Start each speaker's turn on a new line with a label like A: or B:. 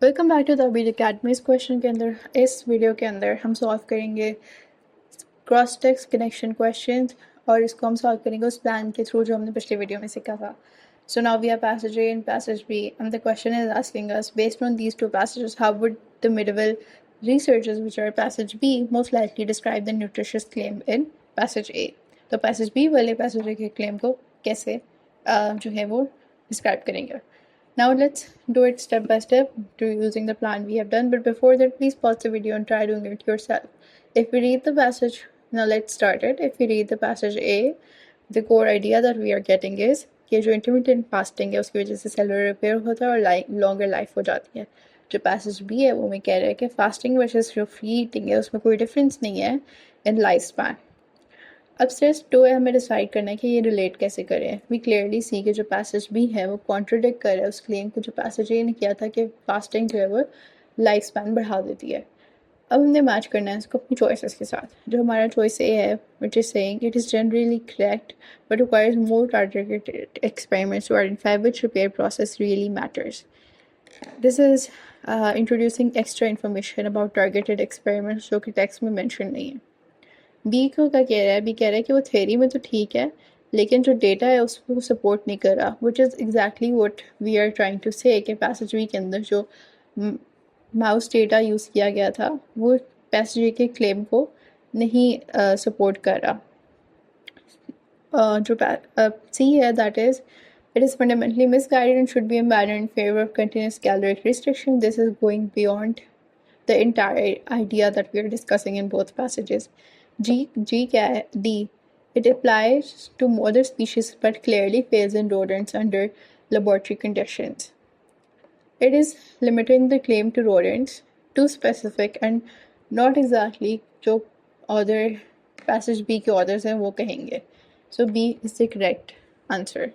A: Welcome back to the Beed academy. इस question के अंदर, इस वीडियो के अंदर हम सॉल्व करेंगे क्रॉस टेक्स्ट कनेक्शन क्वेश्चन, और इसको हम सॉल्व करेंगे उस प्लान के थ्रू जो हमने पिछले वीडियो में सीखा था. So now we have passage A and passage B, and the question is asking us, based on these two passages, how would the medieval researchers, which are passage B, most likely describe the nutritious claim in passage A? तो passage B वाले passage A के claim को कैसे जो है वो describe करेंगे. Now let's do it step by step using the plan we have done. But before that, please pause the video and try doing it yourself. If we read the passage, now let's start it. If we read the passage A, the core idea that we are getting is कि जो intermittent fasting है उसकी वजह से cellular repair होता है और longer life हो जाती है. जो passage B है वो में कह रहा है कि fasting versus जो free eating है उसमें कोई difference नहीं है in lifespan. अब स्टेप 2 है, हमें डिसाइड करना है कि ये रिलेट कैसे करें. वी क्लियरली सी कि जो पैसेज भी है वो कॉन्ट्रोडिक्ट कर रहा है उस क्लेम को जो पैसेज ए ने किया था कि फास्टिंग जो है वो लाइफ स्पैन बढ़ा देती है. अब हमने मैच करना है इसको अपनी चॉइसेस के साथ. जो हमारा चॉइस ए है, which is saying it is generally correct but requires more targeted experiments to identify which repair process really matters. This is introducing extra information about targeted experiments जो कि टेक्स्ट में mention नहीं है. B को क्या कह रहा है, बी कह रहा है कि वो थ्योरी में तो ठीक है लेकिन जो डेटा है उसको सपोर्ट नहीं कर रहा, which is exactly what we are trying to say कि पैसेज बी के अंदर जो माउस डेटा यूज़ किया गया था वो पैसेज ए के क्लेम को नहीं सपोर्ट कर रहा. जो सी है, that is it is fundamentally misguided and should be abandoned in favor of continuous caloric restriction. This is going beyond the entire idea that we are discussing in both passages. G क्या है? D. It applies to other species but clearly fails in rodents under laboratory conditions. It is limiting the claim to rodents, too specific and not exactly जो other passage B के authors हैं वो कहेंगे. So B is the correct answer.